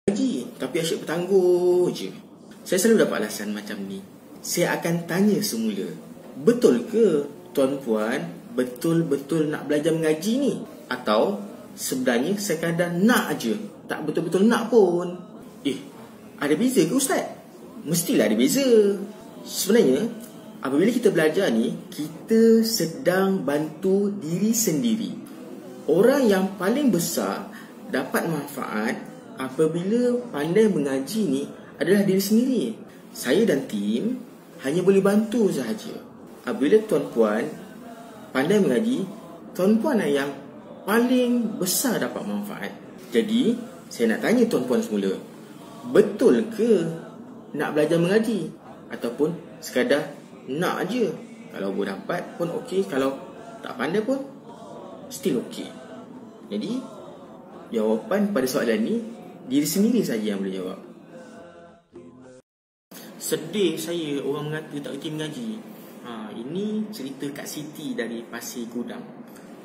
Haji, tapi asyik bertangguh je. Saya selalu dapat alasan macam ni. Saya akan tanya semula, betul ke tuan-puan betul-betul nak belajar mengaji ni? Atau sebenarnya sekadar nak je, tak betul-betul nak pun? Ada beza ke Ustaz? Mestilah ada beza. Sebenarnya, apabila kita belajar ni, kita sedang bantu diri sendiri. Orang yang paling besar dapat manfaat apabila pandai mengaji ni adalah diri sendiri. Saya dan tim hanya boleh bantu sahaja. Apabila tuan-puan pandai mengaji, tuan-puan yang paling besar dapat manfaat. Jadi, saya nak tanya tuan-puan semula, betul ke nak belajar mengaji? Ataupun sekadar nak je? Kalau boleh dapat pun okey, kalau tak pandai pun still okey. Jadi, jawapan pada soalan ni diri sendiri saja yang boleh jawab. Sedih saya orang mengata tak kerti mengaji. Ini cerita Kak Siti dari Pasir Gudang.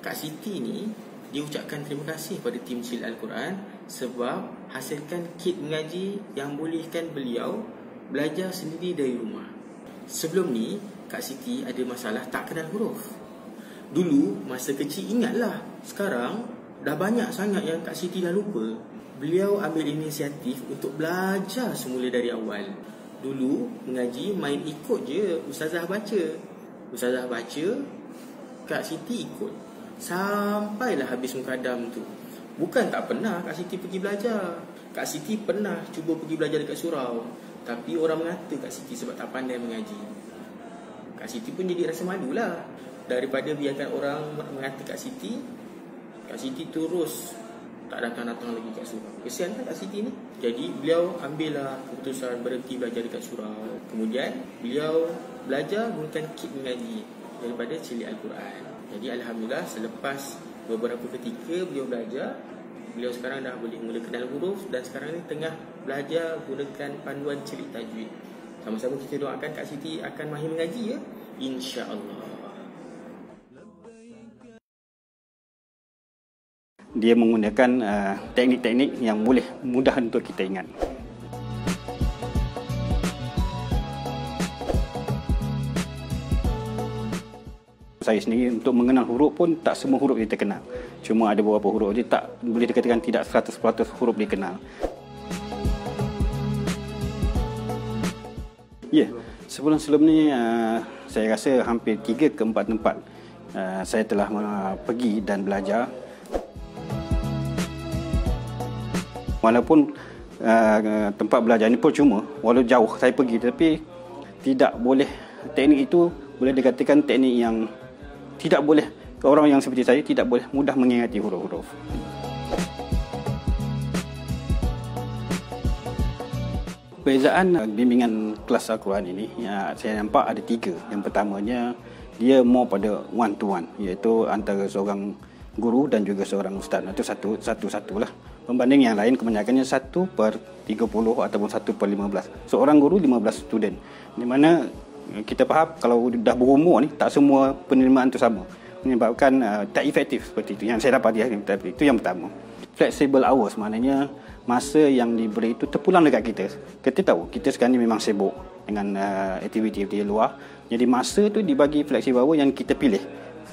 Kak Siti ni, dia ucapkan terima kasih pada tim Cili Al-Quran sebab hasilkan kit mengaji yang bolehkan beliau belajar sendiri dari rumah. Sebelum ni, Kak Siti ada masalah tak kenal huruf. Dulu, masa kecil ingatlah. Sekarang, dah banyak sangat yang Kak Siti dah lupa. Beliau ambil inisiatif untuk belajar semula dari awal. Dulu mengaji main ikut je ustazah baca. Ustazah baca, Kak Siti ikut. Sampailah habis mukadam tu. Bukan tak pernah Kak Siti pergi belajar. Kak Siti pernah cuba pergi belajar dekat surau, tapi orang mengata Kak Siti sebab tak pandai mengaji. Kak Siti pun jadi rasa malu lah. Daripada biarkan orang mengata Kak Siti terus tak datang-datang lagi kat surau. Kesian kan Kak Siti ni. Jadi beliau ambillah keputusan berhenti belajar dekat surau. Kemudian beliau belajar gunakan kit mengaji daripada Cili Al-Quran. Jadi alhamdulillah selepas beberapa ketika beliau belajar, beliau sekarang dah boleh mula kenal huruf dan sekarang ni tengah belajar gunakan panduan celik tajwid. Sama-sama kita doakan Kak Siti akan mahir mengaji ya, insya-Allah. Dia menggunakan teknik-teknik yang boleh mudah untuk kita ingat. Saya sendiri untuk mengenal huruf pun tak semua huruf dia terkenal. Cuma ada beberapa huruf dia tak boleh dikatakan tidak 100% huruf dia kenal. Ya, sebelum ni saya rasa hampir 3 ke 4 tempat saya telah pergi dan belajar. Walaupun tempat belajar ini percuma, walau jauh saya pergi, tapi tidak boleh, teknik itu boleh dikatakan teknik yang tidak boleh, orang yang seperti saya tidak boleh mudah mengingati huruf-huruf. Perbezaan bimbingan kelas Al-Quran ini, saya nampak ada 3. Yang pertamanya, dia more pada one to one, iaitu antara seorang guru dan juga seorang ustaz. Itu satu-satulah. Pembanding yang lain kebanyakannya 1/30 ataupun 1/15. Seorang guru 15 student. Di mana kita faham kalau dah berumur ni tak semua penerimaan itu sama. Menyebabkan tak efektif seperti itu. Yang saya dapat itu yang pertama. Flexible hours maknanya masa yang diberi itu terpulang dekat kita. Kita tahu kita sekarang ni memang sibuk dengan aktiviti-aktiviti luar. Jadi masa tu dibagi flexible hour yang kita pilih.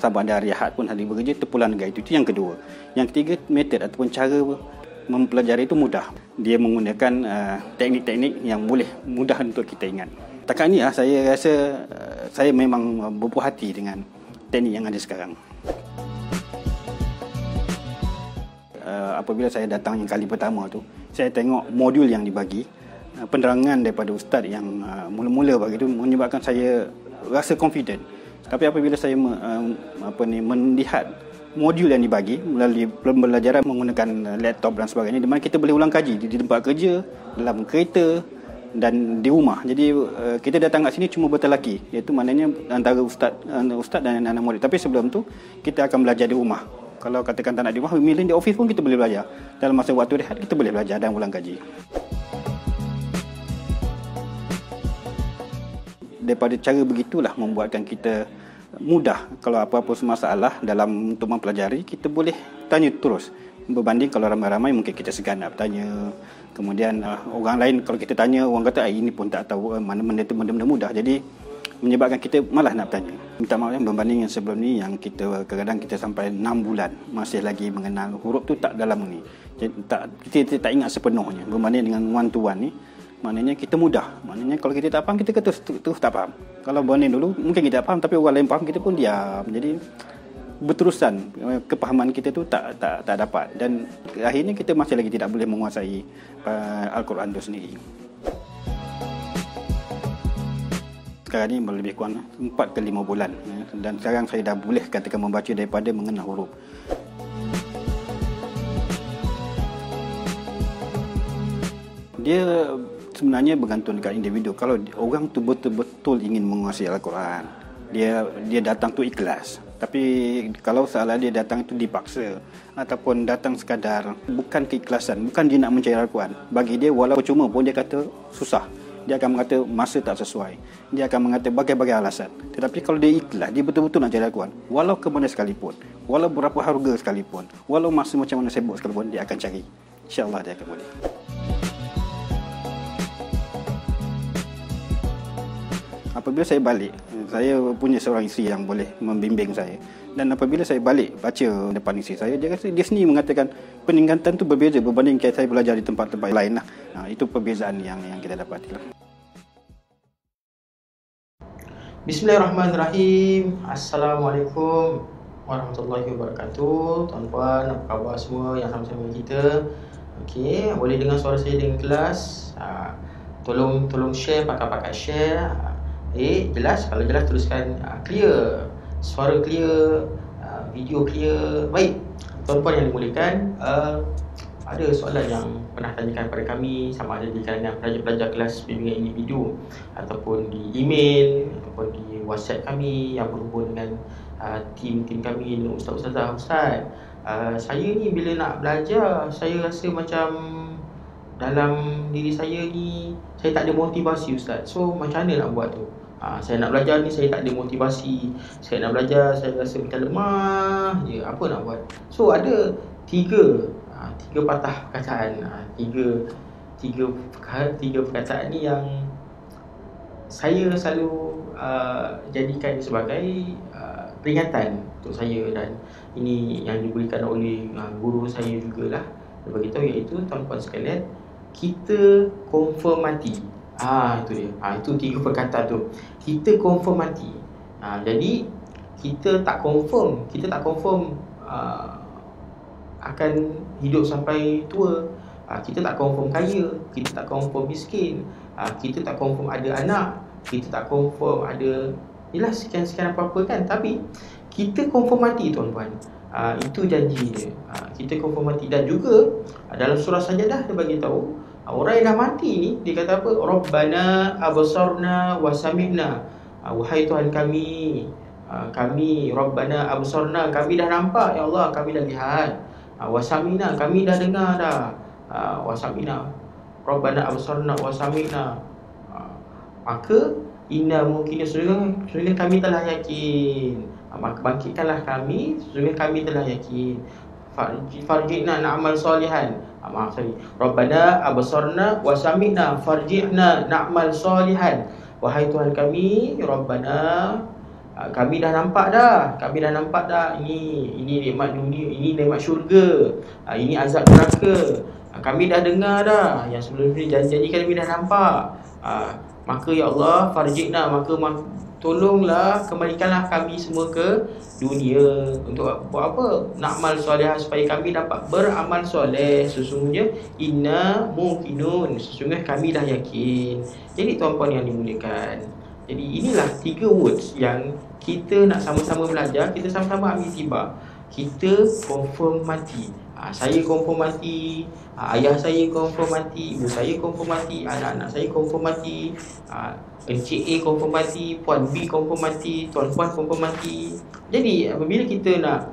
Sama ada hari Ahad pun hari bekerja terpulang dekat itu. Itu yang kedua. Yang ketiga, metod ataupun cara mempelajari itu mudah. Dia menggunakan teknik-teknik yang boleh mudah untuk kita ingat. Setakat ni saya rasa saya memang berpuas hati dengan teknik yang ada sekarang. Apabila saya datang yang kali pertama tu, saya tengok modul yang dibagi, penerangan daripada ustaz yang mula-mula bagi itu menyebabkan saya rasa confident. Tapi apabila saya melihat modul yang dibagi melalui pembelajaran menggunakan laptop dan sebagainya, di mana kita boleh ulang kaji di tempat kerja, dalam kereta dan di rumah. Jadi kita datang kat sini cuma bertelaki, iaitu maknanya antara ustaz dan anak murid. Tapi sebelum tu kita akan belajar di rumah. Kalau katakan tak nak di rumah, milih di office pun kita boleh belajar. Dalam masa waktu rehat kita boleh belajar dan ulang kaji. Daripada cara begitulah membuatkan kita mudah. Kalau apa-apa masalah dalam untuk mempelajari, kita boleh tanya terus. Berbanding kalau ramai-ramai mungkin kita segan nak bertanya. Kemudian orang lain kalau kita tanya, orang kata ini pun tak tahu mana benda tu benda-benda mudah. Jadi menyebabkan kita malas nak bertanya. Minta maaf berbanding yang sebelum ni yang kita kadang-kadang kita sampai 6 bulan masih lagi mengenal huruf tu tak dalam ni. Kita tak ingat sepenuhnya. Berbanding dengan one to one ni, maknanya kita mudah. Maknanya kalau kita tak faham, kita terus tak faham. Kalau banding dulu mungkin kita tak faham tapi orang lain faham, kita pun diam. Jadi berterusan kepahaman kita tu tak dapat, dan akhirnya kita masih lagi tidak boleh menguasai Al-Quran itu sendiri. Sekarang ni lebih kurang 4 ke 5 bulan, dan sekarang saya dah boleh katakan membaca daripada mengenal huruf. Dia sebenarnya bergantung dekat individu. Kalau orang tu betul-betul ingin menguasai Al-Quran, dia datang tu ikhlas. Tapi kalau salah dia datang itu dipaksa ataupun datang sekadar bukan keikhlasan, bukan dia nak mencari Al-Quran, bagi dia walau cuma pun dia kata susah. Dia akan mengata masa tak sesuai. Dia akan mengata bagai-bagai alasan. Tetapi kalau dia ikhlas, dia betul-betul nak cari Al-Quran, walau ke mana sekalipun, walau berapa harga sekalipun, walau masa macam mana sibuk sekalipun, dia akan cari. InsyaAllah dia akan boleh. Apabila saya balik, saya punya seorang isteri yang boleh membimbing saya. Dan apabila saya balik baca depan isteri saya, dia sendiri mengatakan peningkatan tu berbeza berbanding saya belajar di tempat-tempat lain lah. Itu perbezaan yang kita dapati lah. Bismillahirrahmanirrahim. Assalamualaikum warahmatullahi wabarakatuh. Tuan-puan, apa khabar semua yang sama-sama kita? Okey, boleh dengar suara saya dengan kelas? Tolong share, pakai share. Jelas? Kalau jelas tuliskan clear. Suara clear, video clear. Baik, tuan-puan yang dimuliakan, ada soalan yang pernah tanyakan kepada kami, sama ada di kalangan pelajar-pelajar kelas bimbingan individu ataupun di email ataupun di WhatsApp kami yang berhubung dengan tim kami dengan ustaz. Saya ni bila nak belajar, saya rasa macam dalam diri saya ni saya tak ada motivasi, ustaz. So macam mana nak buat tu? Saya nak belajar ni, saya tak ada motivasi. Saya nak belajar, saya rasa macam lemah je. Apa nak buat? So ada tiga patah perkataan, tiga perkataan ni yang saya selalu jadikan sebagai peringatan untuk saya, dan ini yang diberikan oleh guru saya jugalah. Dia beritahu, iaitu tuan-puan sekalian, kita confirm mati. Itu dia. Itu tiga perkataan tu. Kita confirm mati. Jadi kita tak confirm akan hidup sampai tua. Kita tak confirm kaya, kita tak confirm miskin, kita tak confirm ada anak, kita tak confirm ada sekian-sekian apa-apa kan. Tapi kita confirm mati, tuan-puan. Itu janji dia. Kita confirm mati. Dan juga dalam surah Sajadah dia bagi tahu, orang yang dah mati ni, dia kata apa? Rabbana absarna wa sami'na. Wahai Tuhan kami, Rabbana absarna, kami dah nampak ya Allah, kami dah lihat. Wa sami'na, kami dah dengar dah. Wa sami'na. Rabbana absarna wa sami'na. Maka inna mungkin sesungguhnya kami telah yakin. Maka bangkitkanlah kami, sesungguhnya kami telah yakin. Farji'na na'mal salihan. Rabbana absarna wa sami'na farji'na na'mal salihan. Wahai Tuhan kami, Rabbana, kami dah nampak dah. Ini nikmat dunia, ini nikmat syurga, ini azab neraka. Kami dah dengar dah. Yang sebelum ni janji kami dah nampak. Maka ya Allah, farji'na, maka tolonglah, kembalikanlah kami semua ke dunia. Untuk buat apa? Na'mal soleh, supaya kami dapat beramal soleh. Sesungguhnya inna muqinun, sesungguhnya kami dah yakin. Jadi tuan-puan yang dimuliakan, jadi inilah 3 words yang kita nak sama-sama belajar. Kita sama-sama ambil tiba. Kita confirm mati. Saya confirm mati, ayah saya confirm mati, ibu saya confirm mati, anak-anak saya confirm mati, Encik A confirm mati, Puan B confirm mati, Tuan-puan confirm mati. Jadi apabila kita nak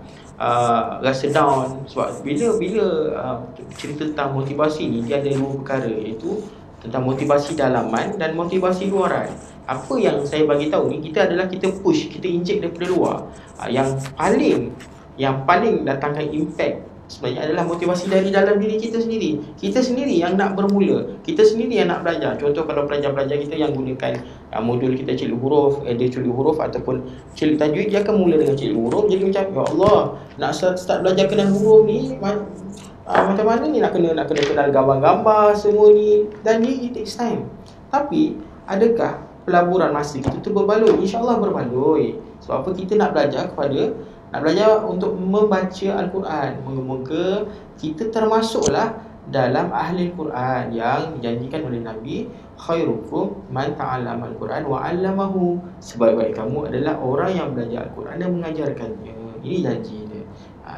rasa down, sebab bila cerita tentang motivasi ni, dia ada 2 perkara, iaitu tentang motivasi dalaman dan motivasi luaran. Apa yang saya bagi tahu ni, kita push, kita inject daripada luar. Yang paling datangkan impact sebenarnya adalah motivasi dari dalam diri kita sendiri. Kita sendiri yang nak bermula, kita sendiri yang nak belajar. Contoh kalau pelajar-pelajar kita yang gunakan modul kita cikgu huruf, dia cikgu huruf ataupun cikgu tajwid, dia akan mula dengan cikgu huruf. Jadi macam, ya Allah, nak start belajar kenal huruf ni macam mana ni, nak kena kenal gambar-gambar semua ni, dan it takes time. Tapi adakah pelaburan masa kita tu berbaloi? InsyaAllah berbaloi. Sebab apa? Kita nak belajar untuk membaca Al-Quran. Moga-moga kita termasuklah dalam ahli Al-Quran yang dijanjikan oleh Nabi, khairukum man ta'allama Al-Quran wa 'allamahu. Sebaik-baik kamu adalah orang yang belajar Al-Quran dan mengajarkannya. Ini janji dia.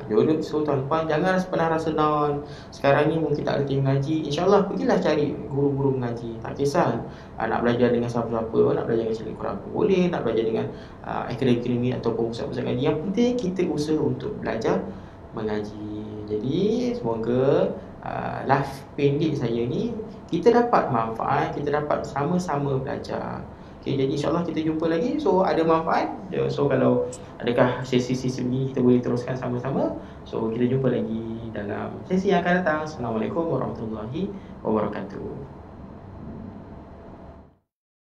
Jodoh, so tuan-tuan, jangan pernah rasa down. Sekarang ni mungkin tak reti mengaji, InsyaAllah pergilah cari guru-guru mengaji. Tak kisah nak belajar dengan siapa-siapa, nak belajar dengan cikgu Quran pun boleh, nak belajar dengan akademi ataupun pusat-pusat kaji. Yang penting kita usaha untuk belajar mengaji. Jadi semoga life pendek saya ni kita dapat manfaat, kita dapat sama-sama belajar. Okay, jadi insyaAllah kita jumpa lagi. So ada manfaat. So kalau adakah sesi-sesi begini kita boleh teruskan sama-sama. So kita jumpa lagi dalam sesi yang akan datang. Assalamualaikum warahmatullahi wabarakatuh.